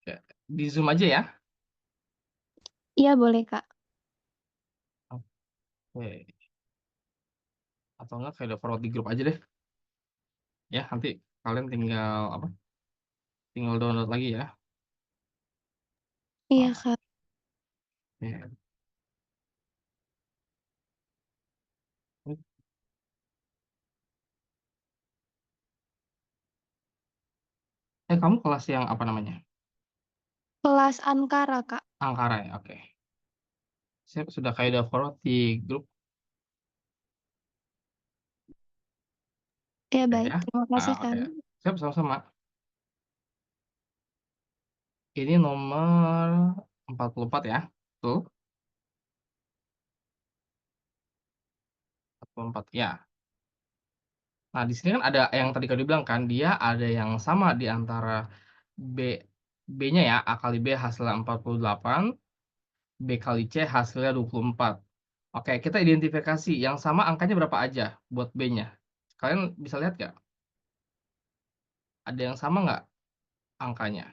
Ya, di Zoom aja ya. Iya boleh Kak. Oke. Atau enggak kayak forward di grup aja deh. Ya, nanti kalian tinggal apa? Tinggal download lagi ya. Iya Oh, Kak. ya. Kamu kelas yang apa namanya? Kelas Ankara Kak. Angkara ya, oke. Saya sudah kayak udah forward di grup Iya baik, ya. terima kasih Oke. Kak. Siap, sama-sama. Ini nomor 44 ya. Tuh, 44. Ya. Nah, di sini kan ada yang tadi kau bilang kan, dia ada yang sama di antara B B-nya ya, A kali B hasilnya 48, B kali C hasilnya 24. Oke, kita identifikasi yang sama angkanya berapa aja buat B-nya. Kalian bisa lihat nggak? Ada yang sama nggak angkanya?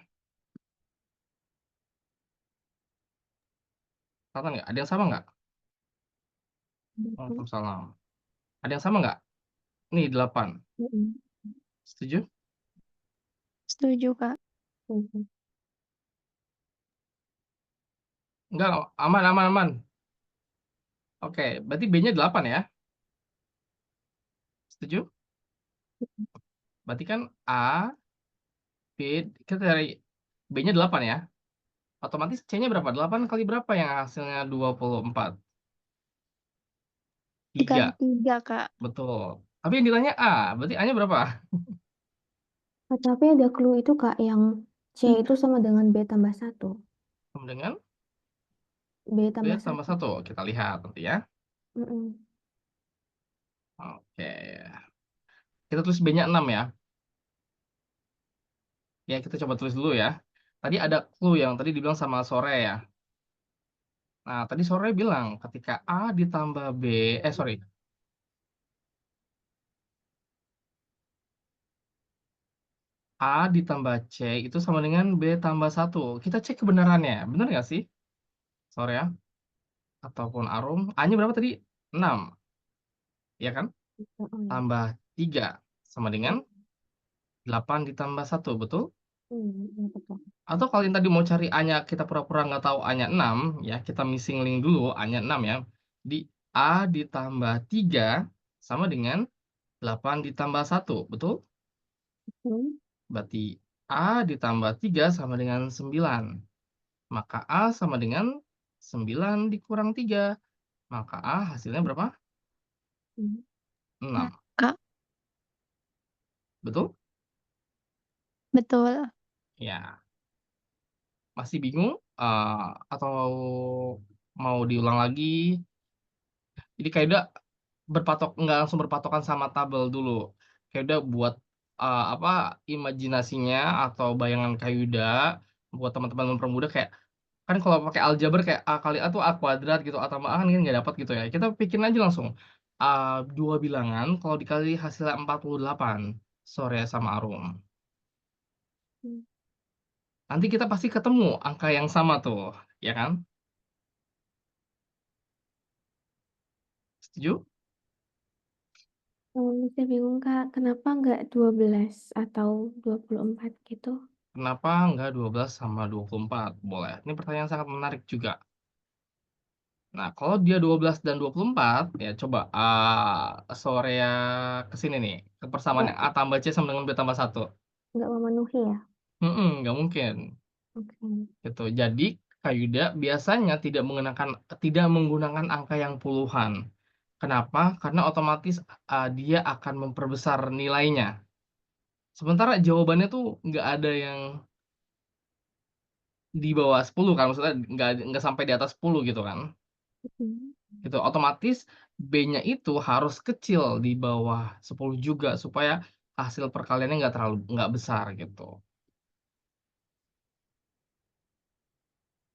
Kelihatan nggak? Ada yang sama nggak? Mhm. Waalaikumsalam. Ada yang sama nggak? Nih 8. Mhm. Setuju? Setuju Kak. Enggak, aman, aman, aman. Oke, berarti B-nya 8 ya? Setuju? Berarti kan A, B, kita dari B-nya 8 ya? Otomatis C-nya berapa? 8 kali berapa yang hasilnya 24? 3. Dikali 3 Kak. Betul. Tapi yang ditanya A, berarti A-nya berapa? Tapi ada clue itu Kak, yang C itu sama dengan B tambah 1. Sama dengan B B tambah tambah 1. 1. Kita lihat nanti ya. Mm-mm. Oke. Kita tulis B-nya 6 ya. Ya, kita coba tulis dulu ya. Tadi ada clue yang tadi dibilang sama sore ya. Nah, tadi sore bilang ketika A ditambah B, sorry. A ditambah C itu sama dengan B tambah 1. Kita cek kebenarannya. Benar nggak sih? Sore ya. Ataupun Arum. A-nya berapa tadi? 6. Ya kan? Oh, ya. Tambah 3 sama dengan Mm. 8 ditambah 1. Betul? Iya, betul. Atau kalau yang tadi mau cari A-nya, kita pura-pura nggak tahu A-nya 6, ya, kita missing link dulu A-nya 6 ya. Di A ditambah 3 sama dengan 8 ditambah 1, betul? Hmm. Berarti A ditambah 3 sama dengan 9. Maka A sama dengan 9 dikurang 3. Maka A hasilnya berapa? Hmm. 6 6. Kak. Betul? Betul. Ya. Masih bingung? Atau mau diulang lagi? Jadi kayak udah nggak langsung berpatokan sama tabel dulu. Kayak udah buat apa imajinasinya atau bayangan kayak udah buat teman-teman mempermudah kayak kan kalau pakai aljabar kayak A kali A tuh A kuadrat gitu atau A kan nggak dapat gitu ya. Kita bikin aja langsung dua bilangan kalau dikali hasilnya 48 sore sama Arum. Hmm. Nanti kita pasti ketemu angka yang sama tuh, ya kan? Setuju? Saya bingung Kak, kenapa nggak 12 atau 24 gitu? Kenapa nggak 12 sama 24? Boleh. Ini pertanyaan sangat menarik juga. Nah, kalau dia 12 dan 24, ya coba sore ya ke sini nih. Ke persamaan Nggak, yang A tambah C sama dengan B tambah 1. nggak memenuhi ya? Nggak mungkin. Oke. Gitu. Jadi, Kayuda biasanya tidak menggunakan angka yang puluhan. Kenapa? Karena otomatis dia akan memperbesar nilainya. Sementara jawabannya tuh nggak ada yang di bawah 10 kan, maksudnya nggak sampai di atas 10 gitu kan. Hmm. Gitu. Otomatis B-nya itu harus kecil di bawah 10 juga supaya hasil perkaliannya nggak besar gitu.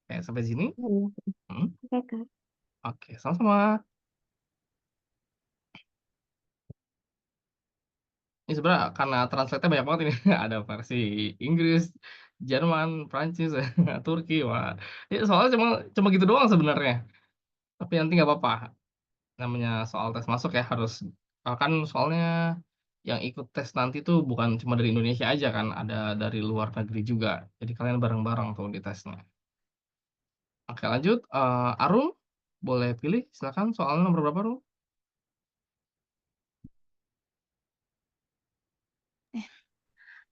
Oke, sampai sini. Iya. Hmm, Oke Kak. oke, sama-sama. Ini sebenarnya karena translate-nya banyak banget ini. Ada versi Inggris, Jerman, Prancis, Turki, wah. Ya soalnya cuma gitu doang sebenarnya. Tapi nanti nggak apa-apa. Namanya soal tes masuk ya harus kan soalnya yang ikut tes nanti tuh bukan cuma dari Indonesia aja kan, ada dari luar negeri juga. Jadi kalian bareng-bareng tuh di tesnya. Oke lanjut, Arum boleh pilih silakan soalnya nomor berapa Rum?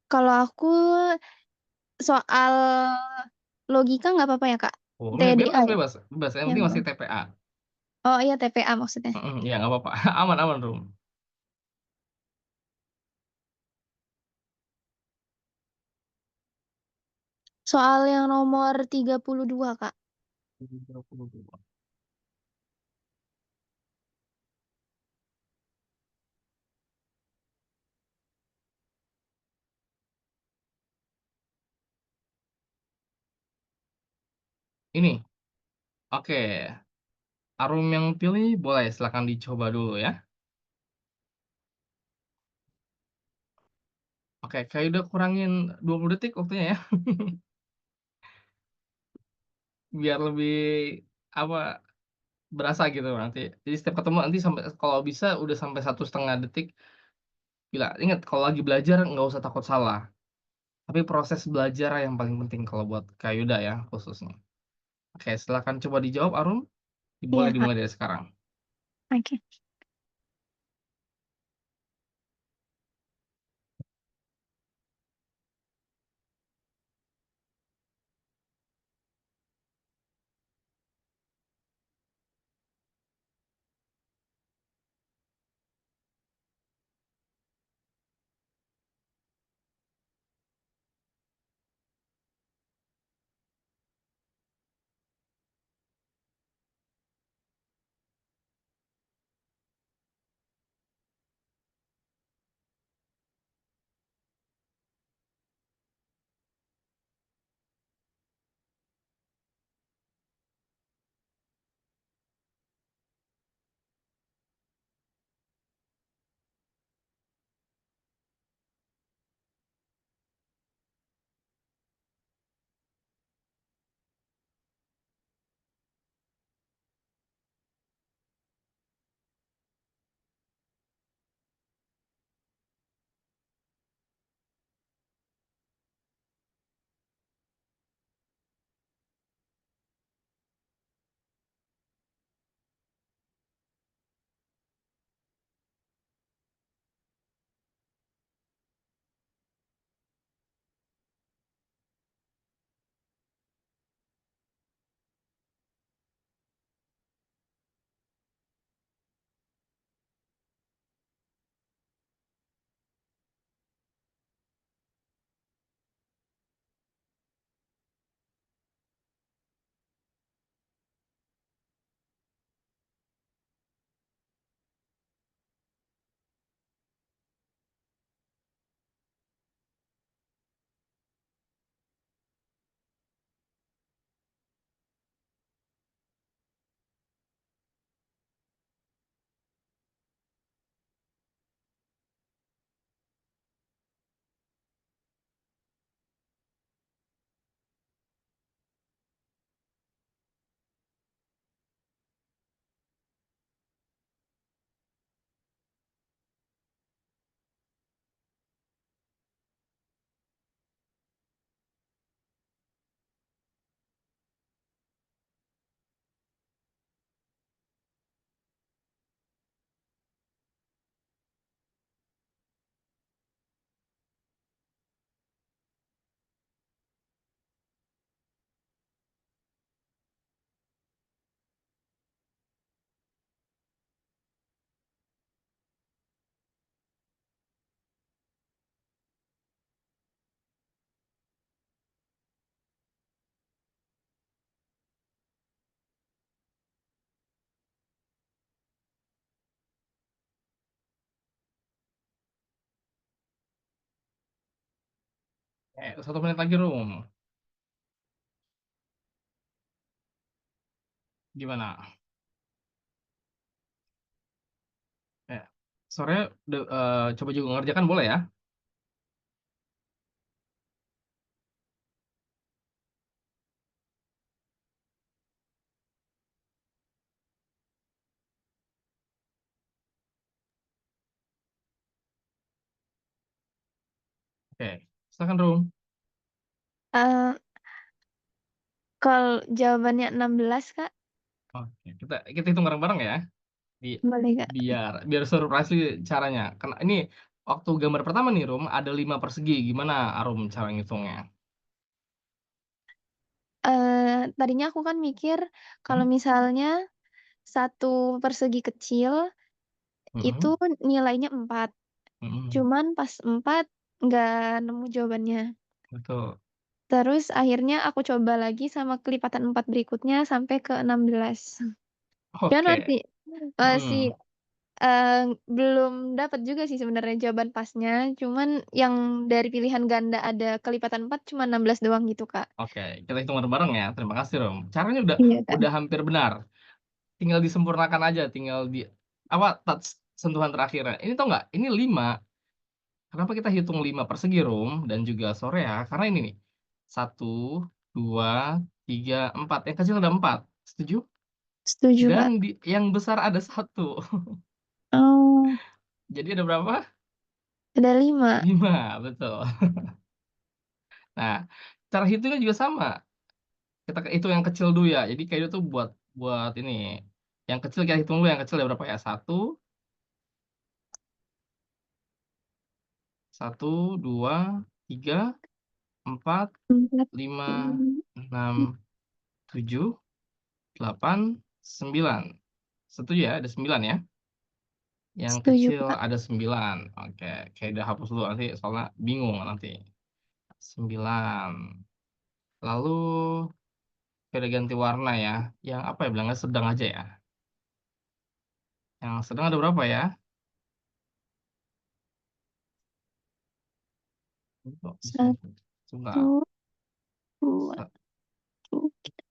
Kalau aku soal logika nggak apa-apa ya, Kak? Boleh, TDA bebas ya? bebas bebas, yang Ya penting nggak masih apa-apa. TPA. Oh iya, TPA maksudnya. Ya nggak apa-apa, aman aman Rum. Soal yang nomor 32, Kak. 32. Ini, oke. Arum yang pilih boleh silakan dicoba dulu ya. Oke, kayak udah kurangin 20 detik waktunya ya. Biar lebih apa berasa gitu nanti. Jadi setiap ketemu nanti sampai kalau bisa udah sampai 1,5 detik. Gila, ingat kalau lagi belajar nggak usah takut salah. Tapi proses belajar yang paling penting kalau buat Kak Yuda ya khususnya. Oke, silakan coba dijawab Arum. Boleh Iya, Kak. dimulai dari sekarang. Oke. Eh, 1 menit lagi Rum. Gimana? Eh, sore eh, coba juga ngerjakan boleh ya? Oke, silakan Rum. Eh, kalau jawabannya 16, Kak. Oke, kita hitung bareng-bareng ya. Boleh, Kak. Biar surprise caranya. Karena ini waktu gambar pertama nih Rum ada 5 persegi. Gimana Arum cara ngitungnya? Tadinya aku kan mikir kalau Hmm? misalnya satu persegi kecil itu Hmm? nilainya 4. Hmm. Cuman pas 4 nggak nemu jawabannya. Betul. Terus akhirnya aku coba lagi sama kelipatan 4 berikutnya sampai ke 16. Cuman Oke. masih Hmm. belum dapat juga sih sebenarnya jawaban pasnya. Cuman yang dari pilihan ganda ada kelipatan 4 cuma 16 doang gitu, Kak. Oke, kita hitung bareng-bareng ya. Terima kasih Rum. Caranya Iya, Kak. udah hampir benar. Tinggal disempurnakan aja, tinggal touch sentuhan terakhirnya. Ini tau nggak? Ini 5. Kenapa kita hitung 5 persegi Rum dan juga Sorea? Karena ini nih. 1, 2, 3, 4. Yang kecil ada 4. Setuju? Setuju, Dan Kak. yang besar ada 1. Oh, Jadi ada berapa? ada 5. 5, betul. Nah, cara hitungnya juga sama. Kita hitung yang kecil dulu ya. Jadi kayak itu buat buat ini. Yang kecil kita hitung dulu yang kecil ada berapa ya? 1, 1, 2, 3, 4, 4, 5, 5. 6, 7, 8, 9. Setuju ya? Ada 9 ya. Yang Setuju, kecil Kak. ada 9. Oke, kayak udah hapus dulu nanti soalnya bingung nanti. 9. Lalu kita ganti warna ya. Yang apa ya bilangnya sedang aja ya. Yang sedang ada berapa ya? Kok bisa 1, sebentar. 2, Sa- 3.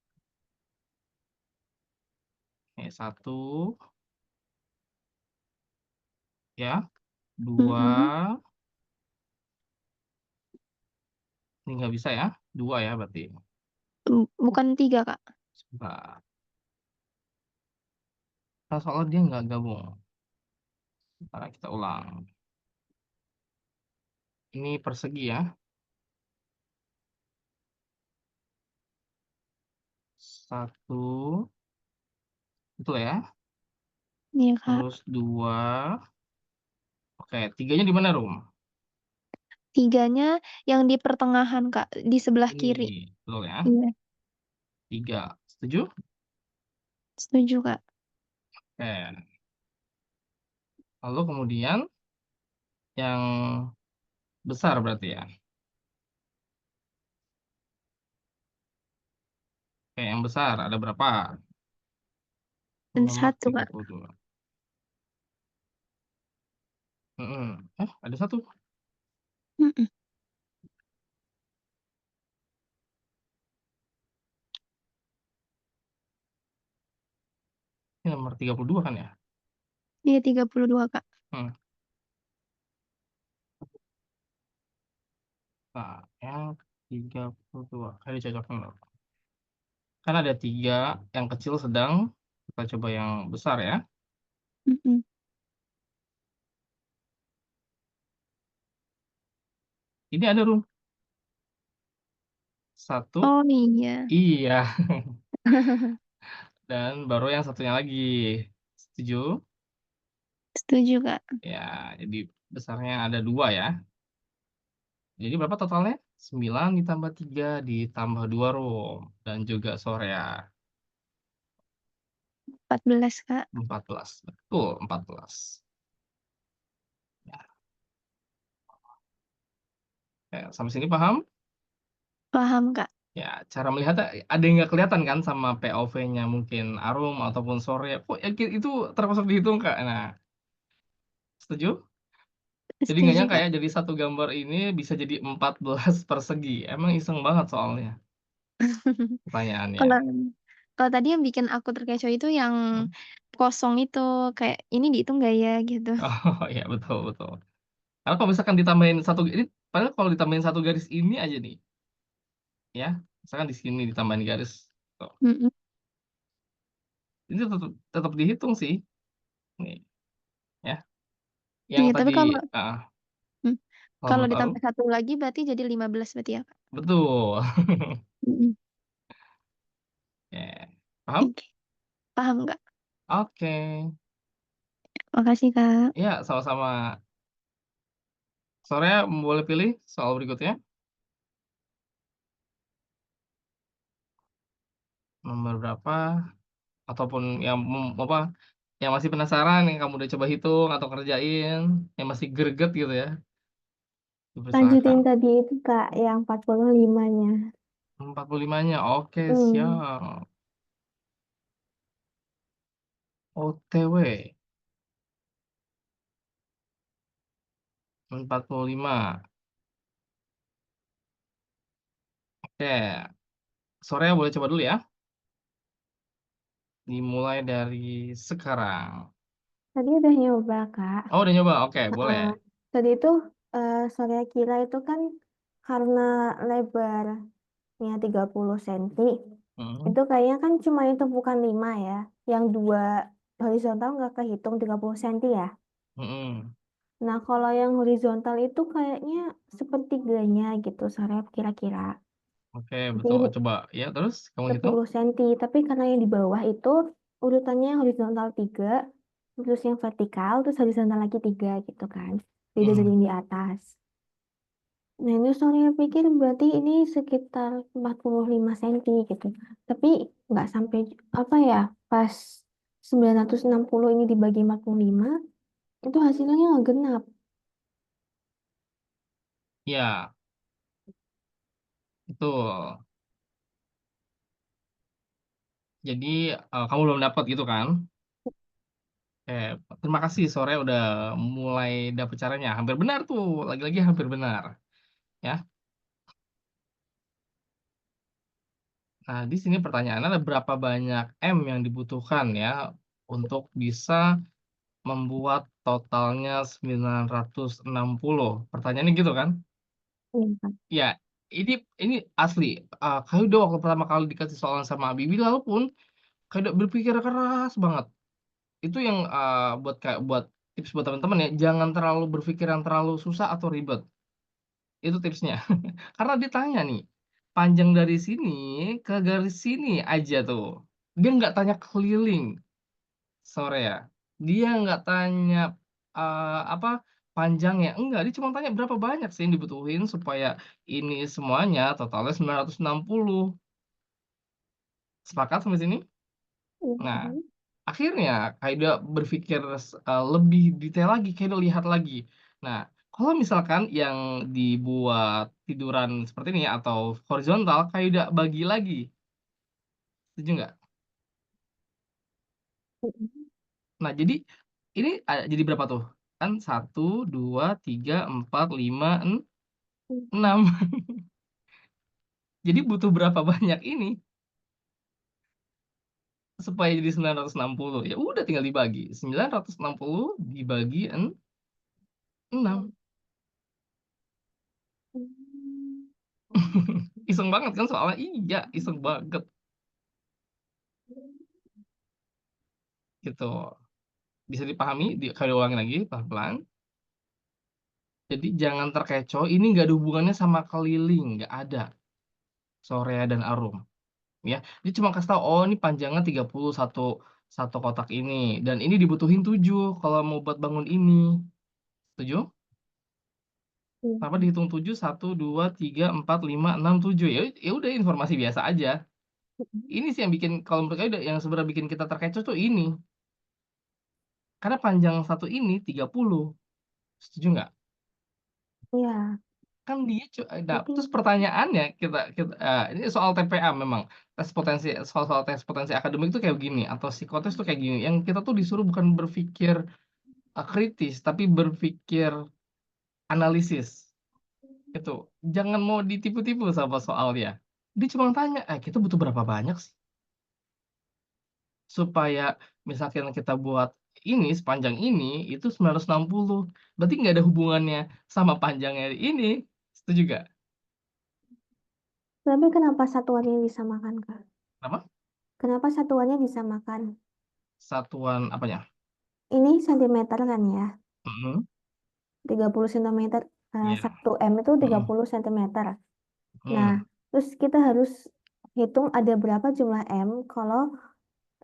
Satu ya, dua. Mm-mm. Ini nggak bisa ya, dua ya berarti. Bukan 3, Kak. Sebentar. Nah, soalnya dia nggak gabung. Sebentar, kita ulang. Ini persegi ya. Satu, betul ya. Iya, Kak. Terus dua. Oke, tiganya di mana Rum? 3-nya yang di pertengahan, Kak, di sebelah kiri. Ini, betul ya. Iya, Tiga, setuju? setuju, Kak. Oke. Lalu kemudian yang besar berarti ya. Oke, yang besar ada berapa? Dan Nomor 1, Kak. 32. Ada satu. Mm-mm. Ini nomor 32 kan ya? Iya, 32, Kak. Hmm. Nah, yang 32. Kayak dicocokkan loh. Kan ada 3, yang kecil sedang. Kita coba yang besar ya. Mm-mm. Ini ada Rum. Satu. Oh, iya. Iya. Dan baru yang satunya lagi. Setuju? Setuju, Kak. Ya, jadi besarnya ada 2 ya. Jadi berapa totalnya? 9 ditambah 3 ditambah 2 Rum. Dan juga Sorea. 14, Kak. 14. Betul, 14. Ya, sampai sini paham? Paham, Kak. Ya, cara melihatnya ada yang nggak kelihatan kan sama POV-nya mungkin Arum ataupun Sore. Kok ya, itu termasuk dihitung Kak? Nah, setuju? Jadi nggak Setuju, nyangka Kak. ya, jadi satu gambar ini bisa jadi 14 persegi. Emang iseng banget soalnya pertanyaannya. Kalau kalau tadi yang bikin aku terkecoh itu yang Hmm? kosong itu, kayak ini dihitung nggak ya gitu. Oh ya, betul, betul. Karena kalau misalkan ditambahin satu, ini padahal kalau ditambahin satu garis ini aja nih, ya, misalkan di sini ditambahin garis, tuh, Mm-mm. ini tetap dihitung sih, nih, ya. Yang Iya, tapi tadi, kalau ah, mm, Kalau Kalau menurut Arum? ditambah 1 lagi berarti jadi 15 berarti ya, Kak? Betul. Mhm. Ya. Paham? Oke. Paham, Kak. Oke. Makasih, Kak. Ya, sama-sama. Sore boleh pilih soal berikutnya. Nomor berapa? Ataupun yang apa? Yang masih penasaran, yang kamu udah coba hitung atau kerjain, yang masih greget gitu ya. Lanjutin Dipersilakan. tadi itu Kak, yang 45-nya. 45-nya. Oke, Hmm. siap. OTW 45. Oke. Sore boleh coba dulu ya. Dimulai dari sekarang. Tadi udah nyoba Kak. Oh, udah nyoba. Oke, boleh. Nah, tadi itu Surya kira itu kan karena lebarnya 30 cm, Hmm. itu kayaknya kan cuma itu bukan 5 ya. Yang 2 horizontal nggak kehitung 30 cm ya. Hmm. Nah, kalau yang horizontal itu kayaknya sepertiganya gitu, Surya kira-kira. Oke, betul. Jadi Coba ya, terus kamu hitung. 10 cm, tapi karena yang di bawah itu urutannya horizontal 3, terus yang vertikal, terus horizontal lagi 3 gitu kan. Beda dari Hmm. yang di atas. Nah, ini soalnya pikir berarti ini sekitar 45 cm gitu. Tapi nggak sampai, apa ya, pas 960 ini dibagi 45, itu hasilnya nggak genap. Ya, betul. Jadi kamu belum dapat gitu kan? Terima kasih sore udah mulai dapet caranya. Hampir benar tuh, lagi-lagi hampir benar. Ya. Nah, di sini pertanyaannya ada berapa banyak M yang dibutuhkan ya untuk bisa membuat totalnya 960. Pertanyaannya gitu kan? Iya, Kak. Ya, ini asli. Kayu udah waktu pertama kali dikasih soalan sama Bibi, lalu pun kayak udah berpikir keras banget. Itu yang buat tips buat teman-teman ya, jangan terlalu berpikir yang terlalu susah atau ribet. Itu tipsnya. Karena ditanya nih, panjang dari sini ke garis sini aja tuh. Dia nggak tanya keliling sore ya. Dia nggak tanya apa panjangnya. Enggak, dia cuma tanya berapa banyak sih yang dibutuhin supaya ini semuanya totalnya 960. Sepakat sampai sini? Iya, Nah, kan? akhirnya Kaido berpikir lebih detail lagi, Kaido lihat lagi. Nah, kalau misalkan yang dibuat tiduran seperti ini atau horizontal, Kaido bagi lagi. Setuju nggak? Mm-mm. Nah, jadi ini jadi berapa tuh? Kan 1, 2, 3, 4, 5, 6. Jadi butuh berapa banyak ini supaya jadi 960? Ya udah tinggal dibagi. 960 dibagi 6. Hmm. Iseng banget kan soalnya? Iya, iseng banget gitu. Bisa dipahami, kali ulangin lagi pelan-pelan. Jadi jangan terkecoh, ini nggak ada hubungannya sama keliling, nggak ada. Sorea dan Arum. Ya, dia cuma kasih tahu, oh ini panjangnya 30 satu kotak ini. Dan ini dibutuhin 7 kalau mau buat bangun ini. Setuju? Iya, Tanpa kan? dihitung 7, 1, 2, 3, 4, 5, 6, 7. Ya, ya udah informasi biasa aja. Mm-mm. Ini sih yang bikin, kalau menurut saya yang sebenarnya bikin kita terkecoh tuh ini. Karena panjang satu ini 30. Setuju nggak? Iya, Kan dia nah, berarti terus pertanyaannya kita ini soal TPA memang tes potensi soal tes potensi akademik itu kayak gini atau psikotes tuh kayak gini yang kita tuh disuruh bukan berpikir kritis tapi berpikir analisis itu jangan mau ditipu-tipu sama soalnya dia cuma tanya kita butuh berapa banyak sih supaya misalkan kita buat ini sepanjang ini itu 960 berarti nggak ada hubungannya sama panjangnya ini setuju gak? tapi kenapa satuannya disamakan, Kak? Apa? Kenapa satuannya disamakan? Satuan apanya? Ini sentimeter kan ya, Mm-mm. 30 cm. Iya. 1 M itu Mm-mm. 30 cm. Nah, Hmm. terus kita harus hitung ada berapa jumlah M kalau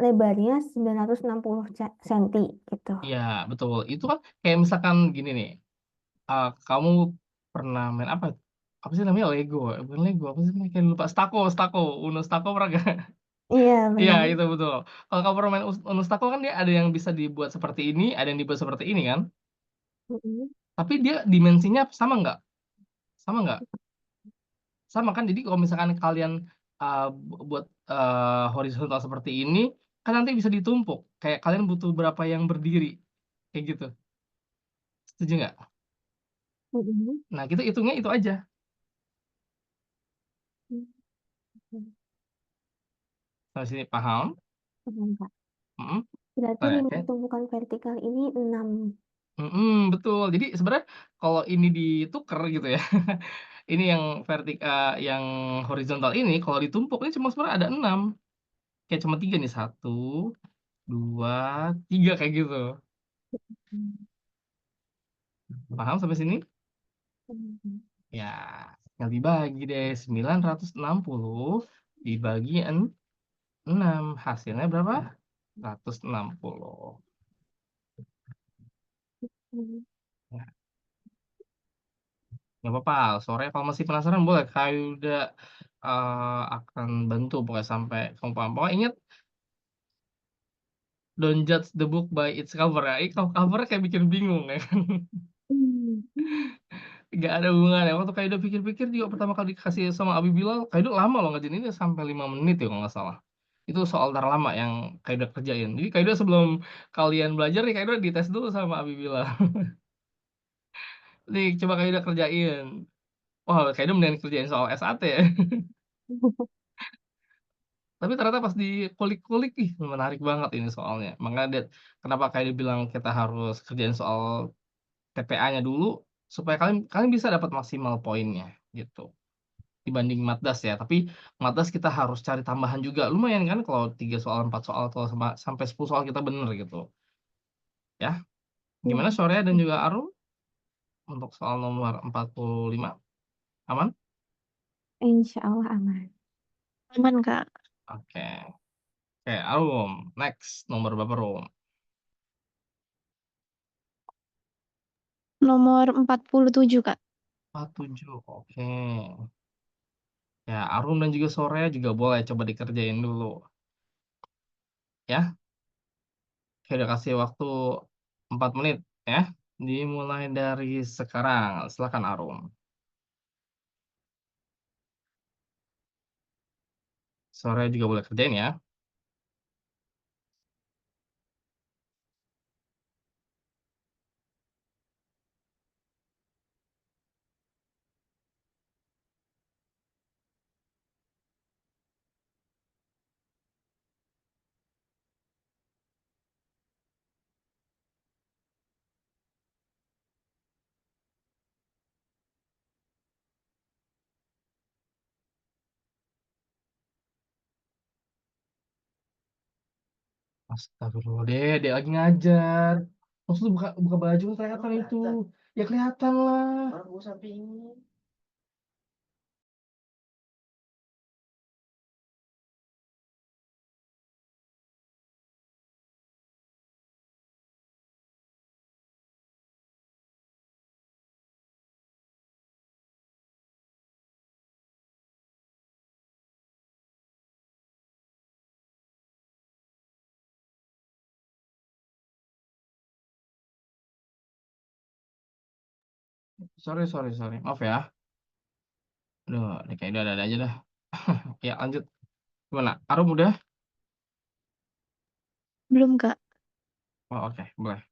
lebarnya 960 cm gitu. Iya, betul. Itu kan kayak misalkan gini nih. Kamu pernah main apa? Apa sih namanya Lego? Bukan Lego, apa sih namanya? Kayak lupa. Stako. Uno Stako pernah gak? Iya, Iya, benar. itu betul. Kalau kamu pernah main Uno Stako kan dia ada yang bisa dibuat seperti ini, ada yang dibuat seperti ini kan? Mm-mm. Tapi dia dimensinya sama nggak? Sama nggak? Sama kan? Jadi kalau misalkan kalian buat horizontal seperti ini, kan nanti bisa ditumpuk. Kayak kalian butuh berapa yang berdiri. Kayak gitu. Setuju nggak? Mm-mm. Nah, kita hitungnya itu aja. Mm-mm. Sampai sini paham? Paham, Kak. Mm-mm. Berarti Nah, 5 tumpukan vertikal ini 6. betul. Jadi sebenarnya kalau ini ditukar gitu ya, ini yang yang horizontal ini kalau ditumpuk ini cuma sebenarnya ada 6. Kayak cuma 3 nih, 1, 2, 3 kayak gitu. Paham sampai sini? Mm-mm. Ya, tinggal dibagi deh. 960 dibagi 6. Hasilnya berapa? 160. Mm-mm. Ya, nggak apa-apa. Sore kalau masih penasaran boleh. Kayu udah akan bantu pokoknya sampai kamu paham. Pokoknya ingat, don't judge the book by its cover ya. Kalau covernya kayak bikin bingung ya kan. Mm-mm. Gak ada hubungannya. Waktu Kaido pikir-pikir juga pertama kali dikasih sama Abi Bilal, Kaido lama loh ngerjain ini sampai 5 menit ya kalau nggak salah. Itu soal terlama yang Kaido kerjain. Jadi Kaido sebelum kalian belajar nih, Kaido dites dulu sama Abi Bilal. Nih, coba Kaido kerjain. Wah, Kaido mending kerjain soal SAT ya. Tapi ternyata pas dikulik-kulik, ih menarik banget ini soalnya. Makanya kenapa Kaido bilang kita harus kerjain soal TPA-nya dulu supaya kalian kalian bisa dapat maksimal poinnya gitu dibanding Matdas ya. Tapi Matdas kita harus cari tambahan juga. Lumayan kan kalau 3 soal, 4 soal atau sampai 10 soal kita bener gitu. Ya, Ya, gimana Soraya dan juga Arum untuk soal nomor 45? Aman? insya Allah aman. Aman, Kak. Oke. Oke, Arum. Next, nomor berapa Rum? Nomor 47, Kak. 47. Oke. Ya, Arum dan juga Soraya juga boleh coba dikerjain dulu. Ya, oke, udah kasih waktu 4 menit ya. Dimulai dari sekarang. Silakan Arum. Soraya juga boleh kerjain ya. Astagfirullah deh, dia lagi ngajar. Maksud buka buka baju kan kelihatan itu. Ya kelihatan lah. Sorry. Maaf ya. Aduh, ini kayak udah ada aja dah. Ya, lanjut. Gimana? Arum udah? Belum, Kak. Oh, oke, boleh.